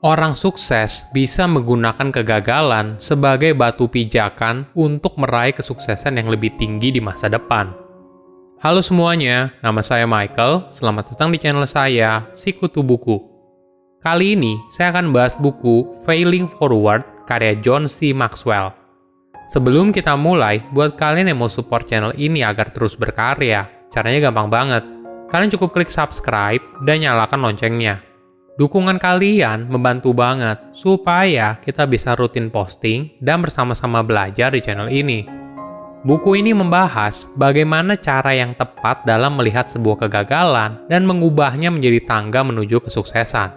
Orang sukses bisa menggunakan kegagalan sebagai batu pijakan untuk meraih kesuksesan yang lebih tinggi di masa depan. Halo semuanya, nama saya Michael. Selamat datang di channel saya, Sikutu Buku. Kali ini, saya akan bahas buku Failing Forward karya John C. Maxwell. Sebelum kita mulai, buat kalian yang mau support channel ini agar terus berkarya, caranya gampang banget. Kalian cukup klik subscribe dan nyalakan loncengnya. Dukungan kalian membantu banget supaya kita bisa rutin posting dan bersama-sama belajar di channel ini. Buku ini membahas bagaimana cara yang tepat dalam melihat sebuah kegagalan dan mengubahnya menjadi tangga menuju kesuksesan.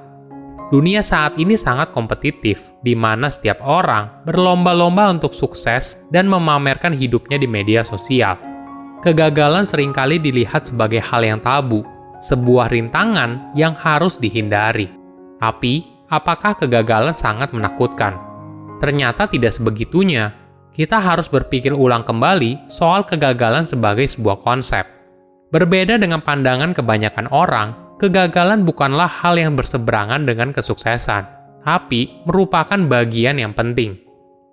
Dunia saat ini sangat kompetitif, di mana setiap orang berlomba-lomba untuk sukses dan memamerkan hidupnya di media sosial. Kegagalan seringkali dilihat sebagai hal yang tabu, sebuah rintangan yang harus dihindari. Tapi, apakah kegagalan sangat menakutkan? Ternyata tidak sebegitunya. Kita harus berpikir ulang kembali soal kegagalan sebagai sebuah konsep. Berbeda dengan pandangan kebanyakan orang, kegagalan bukanlah hal yang berseberangan dengan kesuksesan, tapi merupakan bagian yang penting.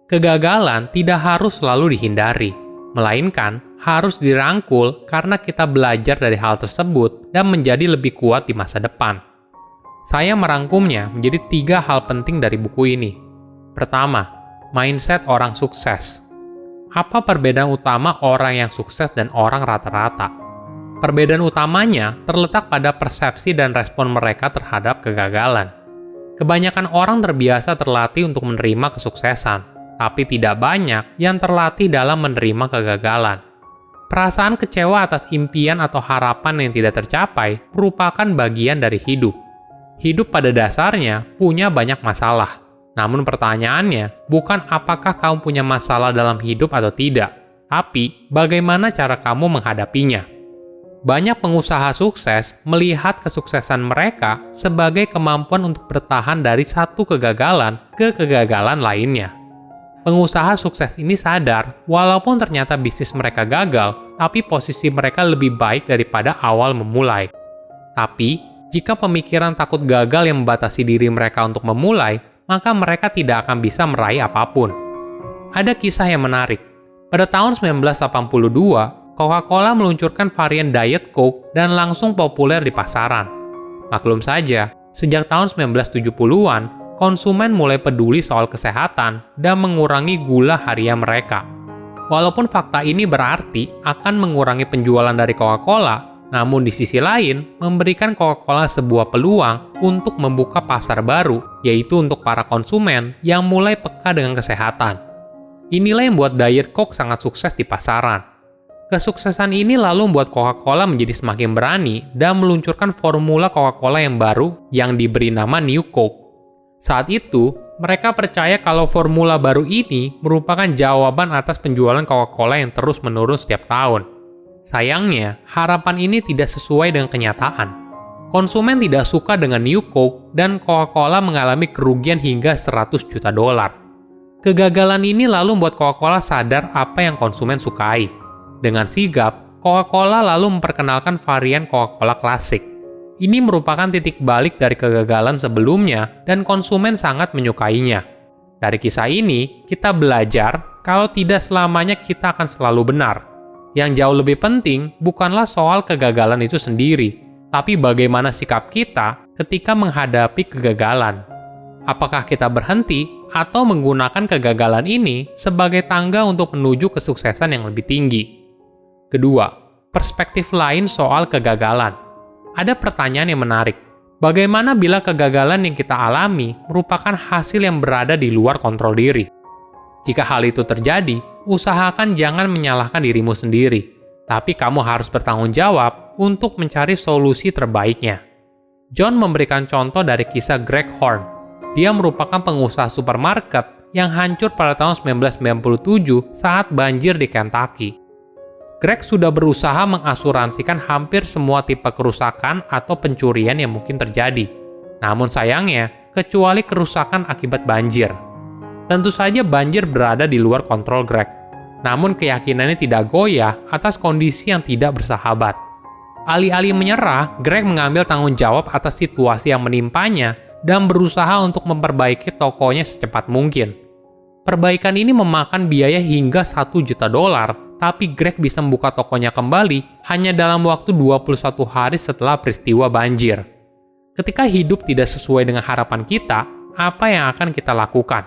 Kegagalan tidak harus selalu dihindari, melainkan harus dirangkul karena kita belajar dari hal tersebut dan menjadi lebih kuat di masa depan. Saya merangkumnya menjadi 3 hal penting dari buku ini. Pertama, mindset orang sukses. Apa perbedaan utama orang yang sukses dan orang rata-rata? Perbedaan utamanya terletak pada persepsi dan respon mereka terhadap kegagalan. Kebanyakan orang terbiasa terlatih untuk menerima kesuksesan, tapi tidak banyak yang terlatih dalam menerima kegagalan. Perasaan kecewa atas impian atau harapan yang tidak tercapai merupakan bagian dari hidup. Hidup pada dasarnya punya banyak masalah. Namun pertanyaannya bukan apakah kamu punya masalah dalam hidup atau tidak, tapi bagaimana cara kamu menghadapinya. Banyak pengusaha sukses melihat kesuksesan mereka sebagai kemampuan untuk bertahan dari satu kegagalan ke kegagalan lainnya. Pengusaha sukses ini sadar, walaupun ternyata bisnis mereka gagal, tapi posisi mereka lebih baik daripada awal memulai. Tapi, jika pemikiran takut gagal yang membatasi diri mereka untuk memulai, maka mereka tidak akan bisa meraih apapun. Ada kisah yang menarik. Pada tahun 1982, Coca-Cola meluncurkan varian Diet Coke dan langsung populer di pasaran. Maklum saja, sejak tahun 1970-an, konsumen mulai peduli soal kesehatan dan mengurangi gula harian mereka. Walaupun fakta ini berarti akan mengurangi penjualan dari Coca-Cola, namun di sisi lain memberikan Coca-Cola sebuah peluang untuk membuka pasar baru, yaitu untuk para konsumen yang mulai peka dengan kesehatan. Inilah yang membuat Diet Coke sangat sukses di pasaran. Kesuksesan ini lalu membuat Coca-Cola menjadi semakin berani dan meluncurkan formula Coca-Cola yang baru yang diberi nama New Coke. Saat itu, mereka percaya kalau formula baru ini merupakan jawaban atas penjualan Coca-Cola yang terus menurun setiap tahun. Sayangnya, harapan ini tidak sesuai dengan kenyataan. Konsumen tidak suka dengan New Coke dan Coca-Cola mengalami kerugian hingga 100 juta dolar. Kegagalan ini lalu membuat Coca-Cola sadar apa yang konsumen sukai. Dengan sigap, Coca-Cola lalu memperkenalkan varian Coca-Cola klasik. Ini merupakan titik balik dari kegagalan sebelumnya dan konsumen sangat menyukainya. Dari kisah ini, kita belajar kalau tidak selamanya kita akan selalu benar. Yang jauh lebih penting bukanlah soal kegagalan itu sendiri, tapi bagaimana sikap kita ketika menghadapi kegagalan. Apakah kita berhenti atau menggunakan kegagalan ini sebagai tangga untuk menuju kesuksesan yang lebih tinggi? Kedua, perspektif lain soal kegagalan. Ada pertanyaan yang menarik. Bagaimana bila kegagalan yang kita alami merupakan hasil yang berada di luar kontrol diri? Jika hal itu terjadi, usahakan jangan menyalahkan dirimu sendiri, tapi kamu harus bertanggung jawab untuk mencari solusi terbaiknya. John memberikan contoh dari kisah Greg Horn. Dia merupakan pengusaha supermarket yang hancur pada tahun 1997 saat banjir di Kentucky. Greg sudah berusaha mengasuransikan hampir semua tipe kerusakan atau pencurian yang mungkin terjadi. Namun sayangnya, kecuali kerusakan akibat banjir. Tentu saja banjir berada di luar kontrol Greg. Namun keyakinannya tidak goyah atas kondisi yang tidak bersahabat. Alih-alih menyerah, Greg mengambil tanggung jawab atas situasi yang menimpanya dan berusaha untuk memperbaiki tokonya secepat mungkin. Perbaikan ini memakan biaya hingga 1 juta dolar, tapi Greg bisa membuka tokonya kembali hanya dalam waktu 21 hari setelah peristiwa banjir. Ketika hidup tidak sesuai dengan harapan kita, apa yang akan kita lakukan?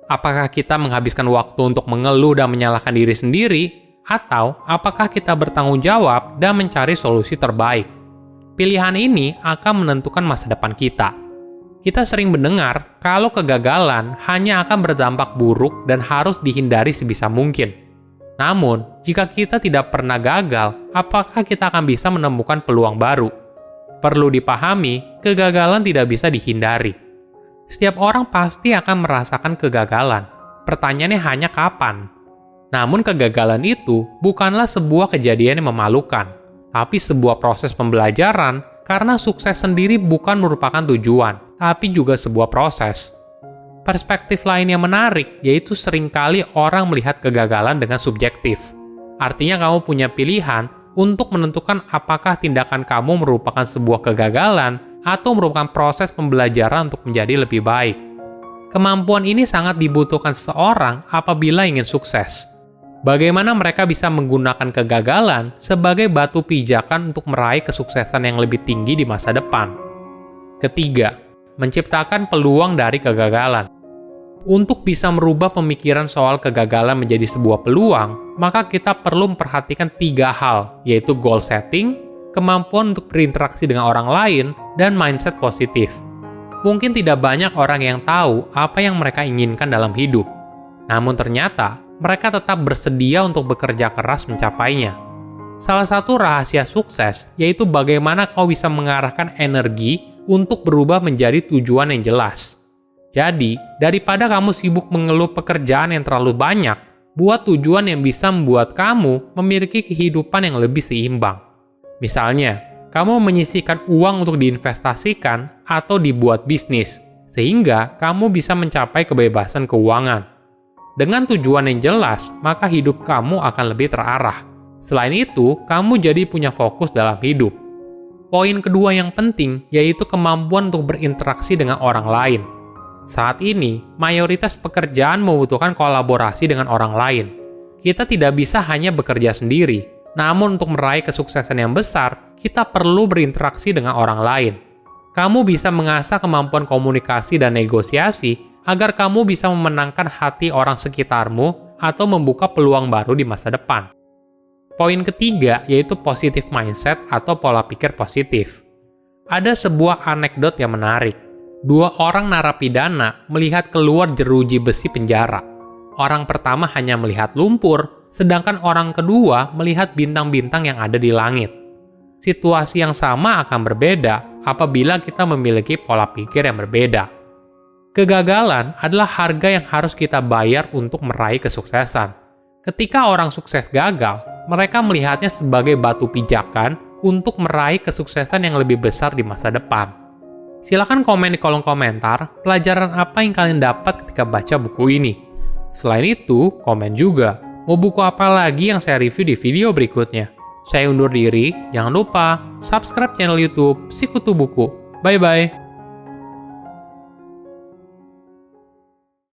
Apakah kita menghabiskan waktu untuk mengeluh dan menyalahkan diri sendiri, atau apakah kita bertanggung jawab dan mencari solusi terbaik? Pilihan ini akan menentukan masa depan kita. Kita sering mendengar kalau kegagalan hanya akan berdampak buruk dan harus dihindari sebisa mungkin. Namun, jika kita tidak pernah gagal, apakah kita akan bisa menemukan peluang baru? Perlu dipahami, kegagalan tidak bisa dihindari. Setiap orang pasti akan merasakan kegagalan. Pertanyaannya hanya kapan. Namun kegagalan itu bukanlah sebuah kejadian yang memalukan, tapi sebuah proses pembelajaran karena sukses sendiri bukan merupakan tujuan, tapi juga sebuah proses. Perspektif lain yang menarik yaitu seringkali orang melihat kegagalan dengan subjektif. Artinya kamu punya pilihan untuk menentukan apakah tindakan kamu merupakan sebuah kegagalan atau merupakan proses pembelajaran untuk menjadi lebih baik. Kemampuan ini sangat dibutuhkan seseorang apabila ingin sukses. Bagaimana mereka bisa menggunakan kegagalan sebagai batu pijakan untuk meraih kesuksesan yang lebih tinggi di masa depan. Ketiga, menciptakan peluang dari kegagalan. Untuk bisa merubah pemikiran soal kegagalan menjadi sebuah peluang, maka kita perlu memperhatikan 3 hal, yaitu goal setting, kemampuan untuk berinteraksi dengan orang lain, dan mindset positif. Mungkin tidak banyak orang yang tahu apa yang mereka inginkan dalam hidup. Namun ternyata, mereka tetap bersedia untuk bekerja keras mencapainya. Salah satu rahasia sukses yaitu bagaimana kau bisa mengarahkan energi untuk berubah menjadi tujuan yang jelas. Jadi, daripada kamu sibuk mengeluh pekerjaan yang terlalu banyak, buat tujuan yang bisa membuat kamu memiliki kehidupan yang lebih seimbang. Misalnya, kamu menyisihkan uang untuk diinvestasikan atau dibuat bisnis, sehingga kamu bisa mencapai kebebasan keuangan. Dengan tujuan yang jelas, maka hidup kamu akan lebih terarah. Selain itu, kamu jadi punya fokus dalam hidup. Poin kedua yang penting yaitu kemampuan untuk berinteraksi dengan orang lain. Saat ini, mayoritas pekerjaan membutuhkan kolaborasi dengan orang lain. Kita tidak bisa hanya bekerja sendiri, namun untuk meraih kesuksesan yang besar, kita perlu berinteraksi dengan orang lain. Kamu bisa mengasah kemampuan komunikasi dan negosiasi agar kamu bisa memenangkan hati orang sekitarmu atau membuka peluang baru di masa depan. Poin ketiga yaitu positive mindset atau pola pikir positif. Ada sebuah anekdot yang menarik. 2 orang narapidana melihat keluar jeruji besi penjara. Orang pertama hanya melihat lumpur, sedangkan orang kedua melihat bintang-bintang yang ada di langit. Situasi yang sama akan berbeda apabila kita memiliki pola pikir yang berbeda. Kegagalan adalah harga yang harus kita bayar untuk meraih kesuksesan. Ketika orang sukses gagal, mereka melihatnya sebagai batu pijakan untuk meraih kesuksesan yang lebih besar di masa depan. Silakan komen di kolom komentar pelajaran apa yang kalian dapat ketika baca buku ini. Selain itu, komen juga mau buku apa lagi yang saya review di video berikutnya. Saya undur diri, jangan lupa subscribe channel YouTube Sikutu Buku. Bye-bye!